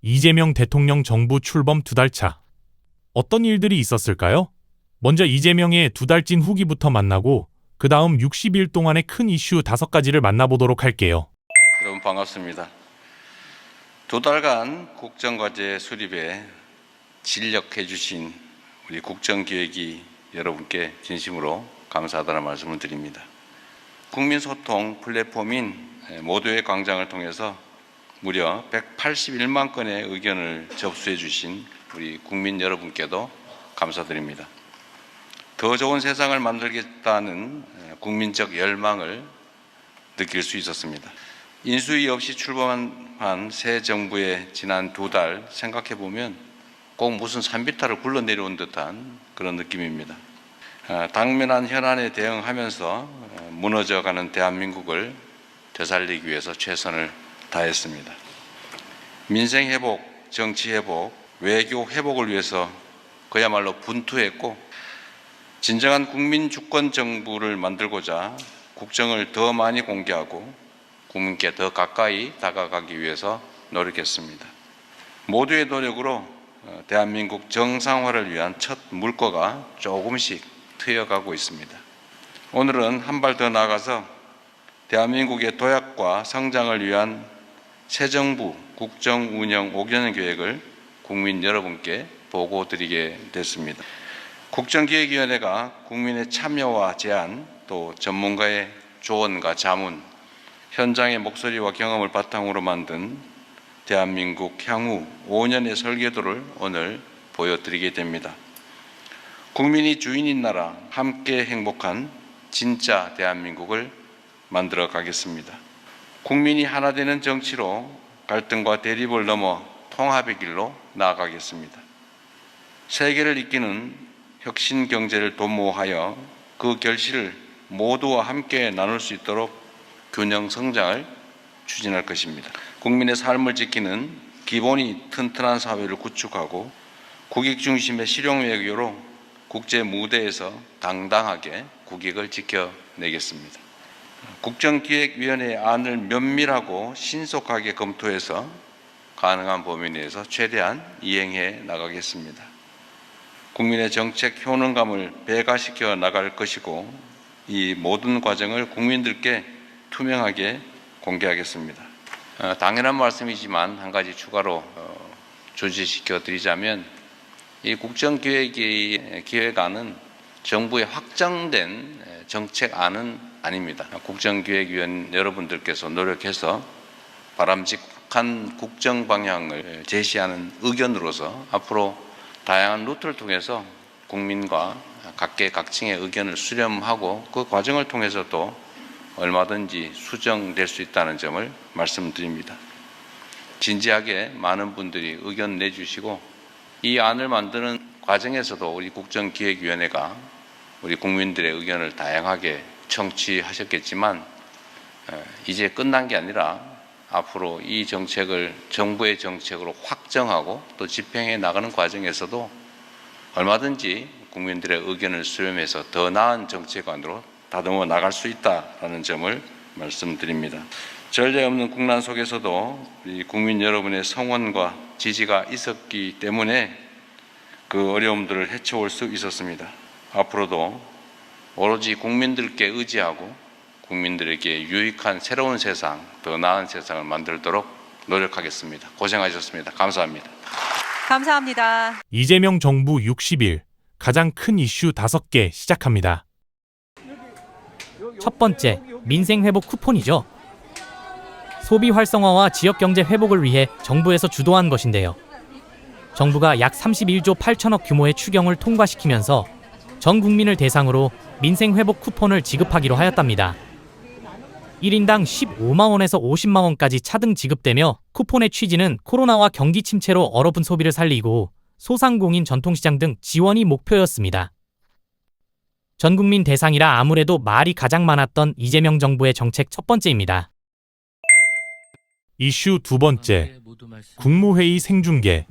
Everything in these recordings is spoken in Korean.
이재명 대통령 정부 출범 2달 차. 어떤 일들이 있었을까요? 먼저 이재명의 2달찐 후기부터 만나고 그 다음 60일 동안의 큰 이슈 5가지를 만나보도록 할게요. 여러분 반갑습니다. 2달간 국정과제 수립에 진력해 주신 우리 국정기획위 여러분께 진심으로 감사하다는 말씀을 드립니다. 국민소통 플랫폼인 모두의 광장을 통해서 무려 181만 건의 의견을 접수해 주신 우리 국민 여러분께도 감사드립니다. 더 좋은 세상을 만들겠다는 국민적 열망을 느낄 수 있었습니다. 인수위 없이 출범한 새 정부의 지난 2달 생각해 보면 꼭 무슨 산비탈을 굴러 내려온 듯한 그런 느낌입니다. 당면한 현안에 대응하면서 무너져가는 대한민국을 되살리기 위해서 최선을 다했습니다. 민생 회복, 정치 회복, 외교 회복을 위해서 그야말로 분투했고 진정한 국민 주권 정부를 만들고자 국정을 더 많이 공개하고 국민께 더 가까이 다가가기 위해서 노력했습니다. 모두의 노력으로 대한민국 정상화를 위한 첫 물꼬가 조금씩 트여가고 있습니다. 오늘은 한 발 더 나아가서 대한민국의 도약과 성장을 위한 새 정부 국정 운영 5개년 계획을 국민 여러분께 보고드리게 됐습니다. 국정기획위원회가 국민의 참여와 제안, 또 전문가의 조언과 자문, 현장의 목소리와 경험을 바탕으로 만든 대한민국 향후 5년의 설계도를 오늘 보여드리게 됩니다. 국민이 주인인 나라, 함께 행복한 진짜 대한민국을 만들어 가겠습니다. 국민이 하나 되는 정치로 갈등과 대립을 넘어 통합의 길로 나아가겠습니다. 세계를 이끄는 혁신 경제를 도모하여 그 결실을 모두와 함께 나눌 수 있도록 균형 성장을 추진할 것입니다. 국민의 삶을 지키는 기본이 튼튼한 사회를 구축하고 국익 중심의 실용 외교로 국제 무대에서 당당하게 국익을 지켜내겠습니다. 국정기획위원회의 안을 면밀하고 신속하게 검토해서 가능한 범위 내에서 최대한 이행해 나가겠습니다. 국민의 정책 효능감을 배가시켜 나갈 것이고 이 모든 과정을 국민들께 투명하게 공개하겠습니다. 당연한 말씀이지만 한 가지 추가로 조치시켜 드리자면 이 국정기획안은 정부의 확정된 정책안은 아닙니다. 국정기획위원 여러분들께서 노력해서 바람직한 국정 방향을 제시하는 의견으로서 앞으로 다양한 루트를 통해서 국민과 각계각층의 의견을 수렴하고 그 과정을 통해서도 얼마든지 수정될 수 있다는 점을 말씀드립니다. 진지하게 많은 분들이 의견 내주시고 이 안을 만드는 과정에서도 우리 국정기획위원회가 우리 국민들의 의견을 다양하게 청취하셨겠지만 이제 끝난 게 아니라 앞으로 이 정책을 정부의 정책으로 확정하고 또 집행해 나가는 과정에서도 얼마든지 국민들의 의견을 수렴해서 더 나은 정책안으로 다듬어 나갈 수 있다는 점을 말씀드립니다. 전례 없는 국난 속에서도 우리 국민 여러분의 성원과 지지가 있었기 때문에 그 어려움들을 헤쳐올 수 있었습니다. 앞으로도 오로지 국민들께 의지하고 국민들에게 유익한 새로운 세상, 더 나은 세상을 만들도록 노력하겠습니다. 고생하셨습니다. 감사합니다. 감사합니다. 이재명 정부 60일 가장 큰 이슈 5개 시작합니다. 첫 번째, 민생 회복 쿠폰이죠. 소비 활성화와 지역 경제 회복을 위해 정부에서 주도한 것인데요. 정부가 약 31조 8천억 규모의 추경을 통과시키면서 전 국민을 대상으로 민생 회복 쿠폰을 지급하기로 하였답니다. 1인당 15만 원에서 50만 원까지 차등 지급되며 쿠폰의 취지는 코로나와 경기 침체로 얼어붙은 소비를 살리고 소상공인 전통시장 등 지원이 목표였습니다. 전 국민 대상이라 아무래도 말이 가장 많았던 이재명 정부의 정책 첫 번째입니다. 이슈 2번째, 국무회의 생중계.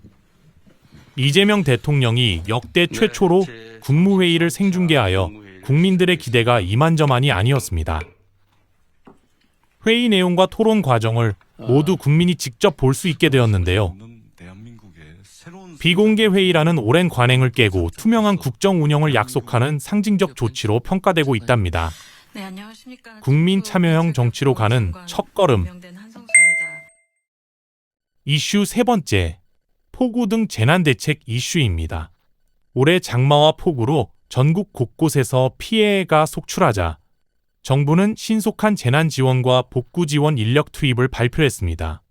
이재명 대통령이 역대 최초로 국무회의를 생중계하여 국민들의 기대가 이만저만이 아니었습니다. 회의 내용과 토론 과정을 모두 국민이 직접 볼 수 있게 되었는데요. 비공개 회의라는 오랜 관행을 깨고 투명한 국정 운영을 약속하는 상징적 조치로 평가되고 있답니다. 네, 안녕하십니까. 국민 참여형 정치로 가는 첫걸음. 임명된 한성수입니다. 이슈 세 번째, 폭우 등 재난대책 이슈입니다. 올해 장마와 폭우로 전국 곳곳에서 피해가 속출하자 정부는 신속한 재난 지원과 복구 지원 인력 투입을 발표했습니다.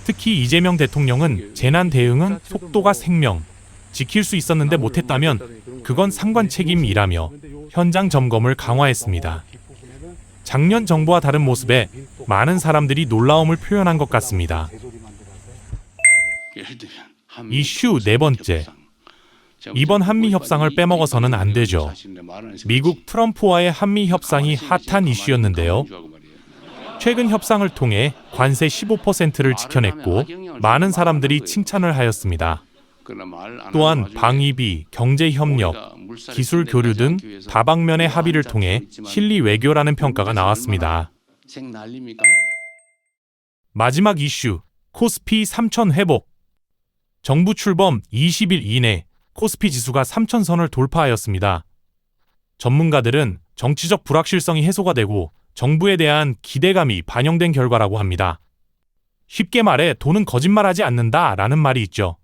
특히 이재명 대통령은 재난 대응은 속도가 생명, 지킬 수 있었는데 못했다면 그건 상관 책임이라며 현장 점검을 강화했습니다. 작년 정부와 다른 모습에 많은 사람들이 놀라움을 표현한 것 같습니다. 이슈 네 번째, 이번 한미 협상을 빼먹어서는 안 되죠. 미국 트럼프와의 한미 협상이 핫한 이슈였는데요. 최근 협상을 통해 관세 15%를 지켜냈고 많은 사람들이 칭찬을 하였습니다. 또한 방위비, 경제협력, 기술 교류 등 다방면의 합의를 통해 실리 외교라는 평가가 나왔습니다. 마지막 이슈, 코스피 3천 회복. 정부 출범 20일 이내 코스피 지수가 3,000선을 돌파하였습니다. 전문가들은 정치적 불확실성이 해소가 되고 정부에 대한 기대감이 반영된 결과라고 합니다. 쉽게 말해 돈은 거짓말하지 않는다라는 말이 있죠.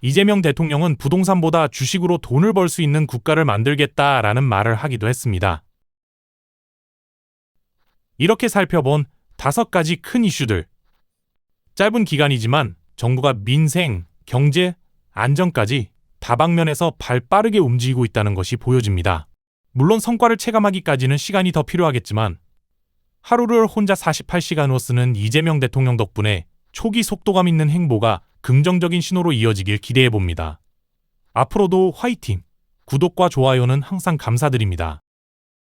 이재명 대통령은 부동산보다 주식으로 돈을 벌 수 있는 국가를 만들겠다라는 말을 하기도 했습니다. 이렇게 살펴본 5가지 큰 이슈들. 짧은 기간이지만 정부가 민생, 경제, 안전까지 다방면에서 발 빠르게 움직이고 있다는 것이 보여집니다. 물론 성과를 체감하기까지는 시간이 더 필요하겠지만 하루를 혼자 48시간으로 쓰는 이재명 대통령 덕분에 초기 속도감 있는 행보가 긍정적인 신호로 이어지길 기대해봅니다. 앞으로도 화이팅! 구독과 좋아요는 항상 감사드립니다.